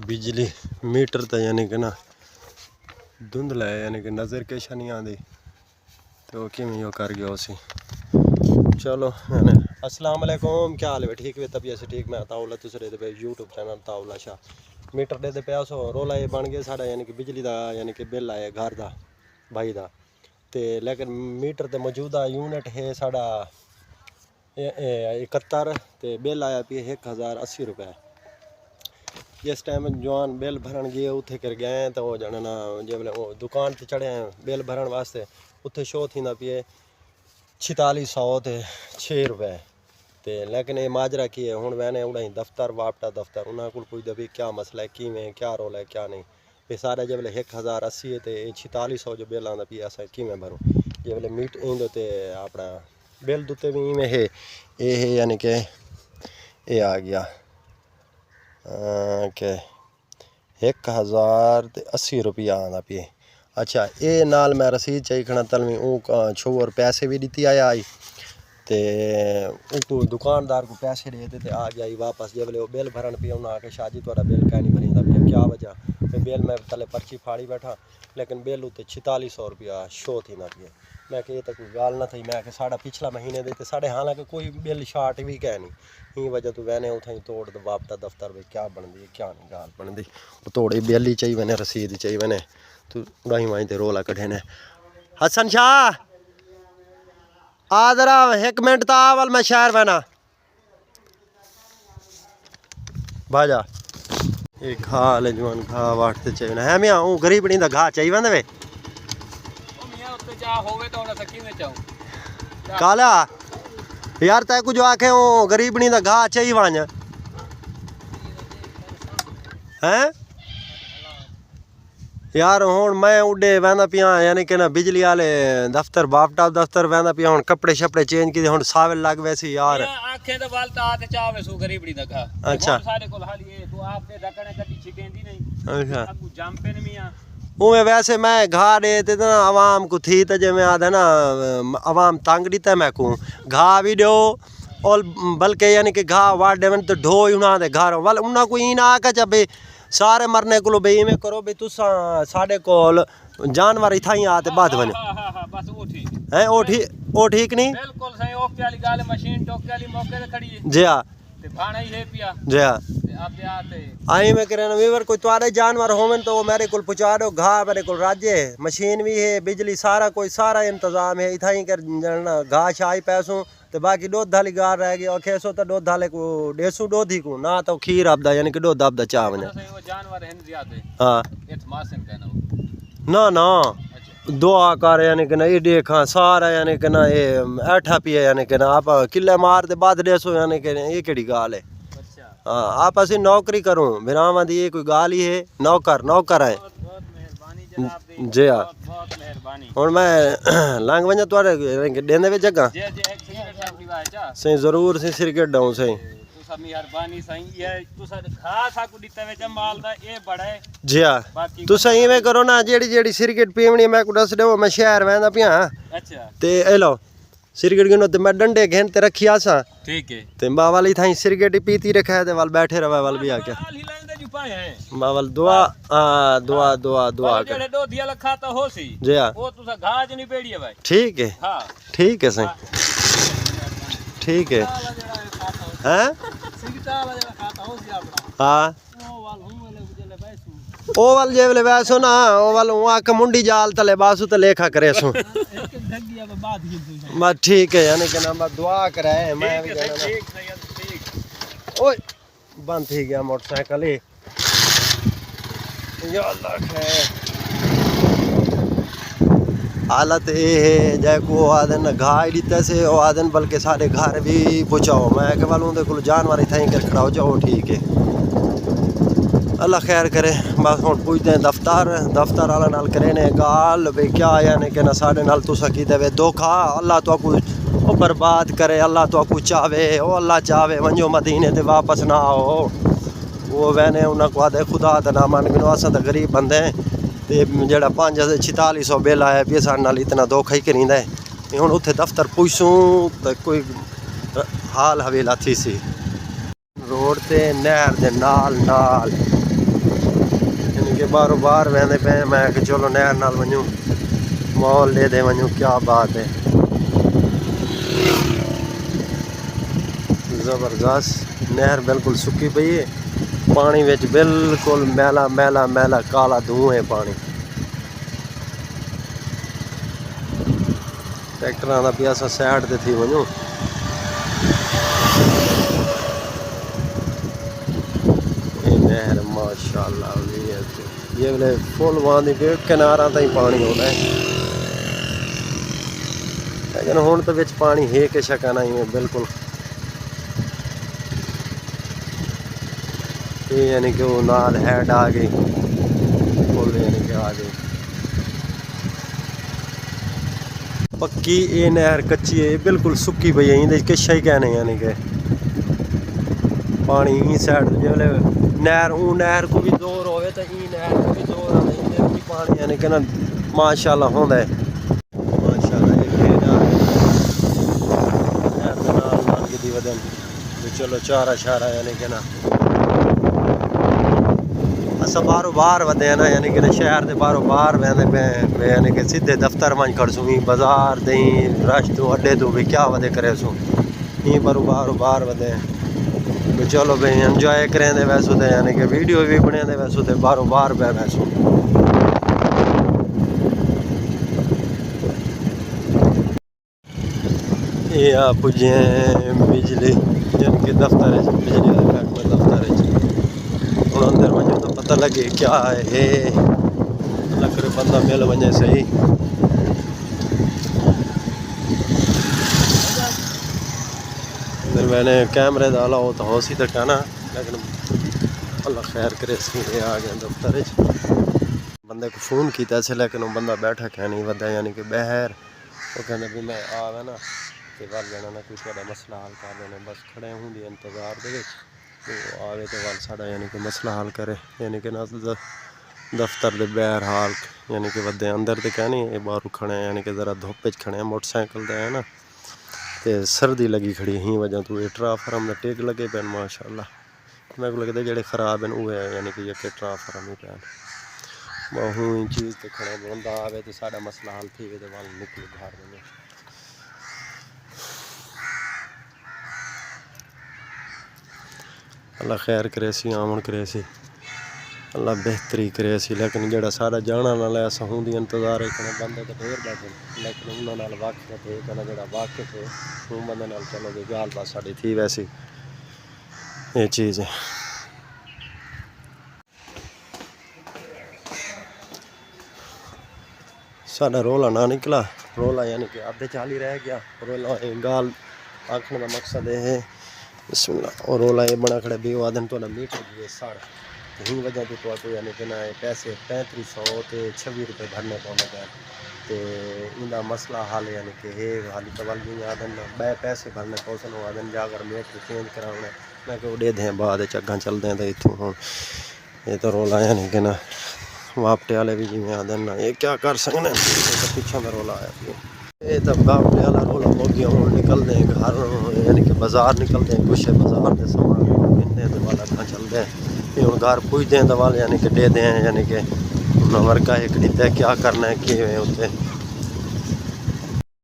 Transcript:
बिजली मीटर तो यानी कि ना धुंधला है, यानी कि नज़र किश नहीं आती तो किमें यो कर गया उसी। चलो यानी अस्सलाम वालेकुम, क्या हाल है? ठीक है तबीयत से ठीक। मैं ताउला दूसरे पे यूट्यूब चैनल ताउला शाह मीटर दे पे सो रोला ये बन गया साढ़ा, यानी कि बिजली का यानी कि बिल आया घर का भाई का तो, लेकिन मीटर तो मौजूदा यूनिट है साढ़ा 71 तो बिल आया पी 1080 रुपये। जिस टाइम जवान बिल भरन गए उत्थे कर गए तो वो जाना ना जब वो दुकान ते चढ़े हैं बिल भरन वास्ते उत्थे शो थी पिए 4600 ते 6 रुपये तो, लेकिन ये माजरा की है हूँ मैंने उड़ाई दफ्तर वापटा दफ्तर उन्होंने को पूछता भी क्या मसला है किमें क्या रोल है क्या नहीं भी सारा जब 1080 है तो 4600 जो बिल आता पी अस किमें भरूँ जब मीट इंदे तो अपना बिल दुते भी इवें है ये यानी कि ये आ गया के 1080 रुपया आंदा पे। अच्छा ये नाल मैं रसीद चाहिए खड़ा तलवी छोर पैसे भी दी आया आई तो दुकानदार को पैसे देते थे आ गया वापस जब वो बिल भरन पे उन्हें आके शाजी थोड़ा बिल क्या नहीं भरीदा पे क्या वजह बिल मैं तले पर्ची फाड़ी बैठा लेकिन बिल उत्ते 4600 रुपया शो थी ना पिए। मैं कि ये तो कोई गाल ना थी, मैं कि साढ़ा पिछला महीने देते साढ़े हालांकि कोई बिल शार्ट भी कह नहीं ये वजह तो वैने उठाई तोड़ दो वापटा दफ्तर में क्या बनती क्या नहीं गाल बनती वो तोड़े बिल ही चाहिए मैंने रसीद चाहिए मैंने तू उड़ाई वाई तो रोला कढ़े ने। हसन शाह आदरा 1 मिनट तो आवल मैं शहर बना भाजा ये घा ले जवान घा वाटते चाहिए है मैं हूँ गरीब नहीं था घा चाहिए वे काला यार तय कुछ आखे वो गरीब नहीं था घा चाहिए वांज हैं यार हूँ मैं उडे वहदा पिया यानी कि ना बिजली वाले दफ्तर बापटा दफ्तर वहदा पिया हूँ कपड़े शपड़े चेंज किए हूँ सावल लग वैसे यार आंखें तो वाल ता चावे सु गरीबड़ी दा घा अच्छा सारे कोल हाल ये तो आप दे ढकने कदी छिकेंदी नहीं अच्छा अगू जाम पे नहीं मियां उमें वैसे मैं घा देते ना आवाम को थी तो जब मैं आधा ना आवाम तंग दीता मैं को घा भी दो और बल्कि यानी कि घा वाट देवन तो ढो उना दे घर वाल उन्ना को ई ना आके जब सारे मरने को बे में करो भी तुसा साडे कोल जानवर इथाई आते बाद बने हां बस वो ठीक है ओ ठीक नहीं बिल्कुल सही ओके वाली गाल मशीन टोके वाली मौके पे खड़ी है जी हां ते भाणा ही है पिया जी हां आप आते आई में करे वीवर कोई तुम्हारे जानवर होवन तो मेरे को पहुंचा दो घा मेरे को राज्य मशीन भी है बिजली सारा कोई सारा इंतजाम है इथाई कर घा शाई पैसों तो बाकी दूध धाली गार रह गई और खेसो तो दूध धाले को 150 दूधी को ना तो खीर आपदा यानी कि दूध आपदा चाह बने वो जानवर हैं ज्यादा हां ये मासन कहना ना ना दुआ कर यानी कि ना ये देखा सारा यानी कि ना ये ऐठा पिए यानी कि ना आप किले मार दे बाद 150 यानी कि ये केड़ी गाल है। अच्छा हां आप ऐसी नौकरी करूं बिरामा दी ये कोई गाल ही है नौकर है बहुत मेहरबानी जनाब दी जी हां बहुत मेहरबानी हुन मैं लंघ वजा तोरे देंदे वे जगह जे जे एक सिगरेट साहब की बात है सही जरूर सी सिरकेट डाऊं सही तुसा मेहरबानी सही ये तुसा खास आकू दिता वे जमाल दा ए बड़ा है जी हां तुसा इवें करो ना जेड़ी सिरकेट पीवनी मैं को दस देओ मैं शहर वेंदा पिया अच्छा ते ए लो सिरकेट गिनो ते मैं डंडे घेन ते रखी आसा ठीक है ते बावली थाई सिरकेट पीती रखा है ते वाल बैठे रहे वाल भी आके बावल दुआ दुआ कर जेड़े दो दिया लखा तो हो सी जी हां वो तुसा घाज नहीं पेड़ी है भाई ठीक है हां ठीक है सही ठीक है हैं हाँ ओ वाल जे वाले वैसो ना ओ वाल वहां का मुंडी जाल तले बासु त लेखा करे सो मैं ठीक है यानी कि ना मैं दुआ करे मैं भी ठीक ओए बंद थी गया मोटरसाइकिल ही या अल्लाह खैर हालत ये है जै को आदन घाई दीते से ओ आदन बल्कि सारे घर भी पहुँचाओ मैं के वालों दे कुल जानवर इथाई कर खड़ाओ जाओ ठीक है अल्लाह खैर करे बस हुन पूछते हैं दफ्तर वाला नाल करे ने गाल भाई क्या यानी कि ना साढ़े नाल तुसा की देवे धोखा अल्लाह तो को ओ बर्बाद करे अल्लाह तो को चावे ओ अल्लाह चावे वंजो मदीने ते वापस ना आओ वो वैने उन्हें को आदे खुदा दा नाम मान गिनो असां तो गरीब बंदे ते जेड़ा 4600 बिल आया भी साढ़े नाल इतना धोखा ही करींदा है हुन उत्थे दफ्तर पुछूं तो कोई हाल हवेला थी सी रोड ते नहर दे नाल कि बारों बार वेंदे पे मैं कि चलो नहर नाल वञूं मॉल ले दे वञूं क्या बात है ज़बरदस्त नहर बिल्कुल सुक्की पई है पानी विच बिल्कुल मैला मैला मैला काला धूं है पानी ट्रैक्टरां दा भी असां साइड ते थी वञूं नहर माशाअल्लाह ये वाले फुल वहां दी किनारा ताईं पानी होना है लेकिन हुण तो विच पानी है कि शका नहीं है बिल्कुल ये यानी कि वो नाल हैड आ गई फुल यानी कि आ गई पक्की ये नहर कच्ची है बिल्कुल सुक्की पई है इंदे किश ही कहने यानी कि पानी ई साइड जो नहर को भी जोर होवे तो ई नहर को भी जोर आवे इंदे भी पानी यानी कि ना माशाअल्लाह होंदा है माशाअल्लाह ये नहर दे नाल दी वदन चलो चारा शारा यानी कि ना असां बारों बार वधे ना यानी कि शहर के बारों बार वेंदे पे यानी कि सीधे दफ्तर वञ खड़सूं बाज़ार दई रश तो अड्डे तो भी क्या वधे करे सूं ई बारों बार वधे चलो भाई एंजॉय करेंदे वैसो तो यानी कि वीडियो भी बनेंदे वैसो तो बारों बार पे वैसो ये आ पुजे बिजली यानी कि दफ्तर बिजली महकमा दफ्तर हूँ अंदर वञो तो पता लगे क्या है अल्लाह करे बंदा मिल वञे सही अंदर मैंने कैमरे डाला हो तो हो सी तक ना लेकिन अल्लाह खैर करे सी आ गया दफ्तर बंदे को फ़ोन किया से लेकिन वो बंदा बैठा क्या नहीं वदा यानी कि बहर वो कहने भी मैं आवे ना तो वल जाना ना कोई थोड़ा मसला हल कर देना बस खड़े हूँ इंतज़ार दे तो आवे तो वल साड़ा यानी कि मसला हल करे यानी कि ना दफ्तर दे बहर हाल यानी कि वदे अंदर तो कहनी ये बाहरों खड़े यानी कि ज़रा धुप खड़े मोटरसाइकिल दे है ना तो सर्दी लगी खड़ी ही वजह तो ये ट्रांसफार्म में टेक लगे पैन माशाअल्लाह मेरे को लगता है जेडे खराब हैं वो यानी कि यके ट्रांसफार्म ही पैन बहु चीज़ तो खड़े बंदा आवे तो साड़ा मसला हल थी वे तो वाल निकल घर में अल्लाह खैर करे सी आमन करे सी अल्लाह बेहतरी करे सी लेकिन जेड़ा सारा जाना नाल ऐसा होंदी इंतज़ार करने बंदे तो ढेर बैठे लेकिन उन्होंने नाल वाकिफ है कहना जेड़ा वाकिफ है वो बंदे नाल चलो गई गाल बात साड़ी थी वैसी ये चीज़ है साड़ा रोला ना निकला रोला यानी कि आधे चाल ही रह गया रोला गाल आखने का मकसद है बिस्मिल्लाह और रोला ये बना खड़े भी आदन तो मीटर दिए साढ़ ही वजह तो यानी कि ना पैसे 3500 तो 26 रुपये भरने पौने तो इनका मसला हाल यानी कि है हाली तो वाल आदन बे पैसे भरने पौसन आदन जाकर मीटर चेंज कराने मैं कि दे दें बाद अग्गा चलते हैं तो इतों हूँ ये तो रोला यानी कि ना वापटे वाले भी जिमें आदन ना ये क्या कर सकने तो पिछा में रोला आया ये तो वापटे वाला रोला हो गया हूँ निकलते हैं घर यानी कि बाज़ार निकलते हैं कुछ बाज़ार के सामान गिनते हैं तो वाला अग्गा चलते हैं फिर हम घर पुजते हैं तो वाल यानी कि दे दें यानी कि वर्का एक दिता है क्या करना है कि उत्ते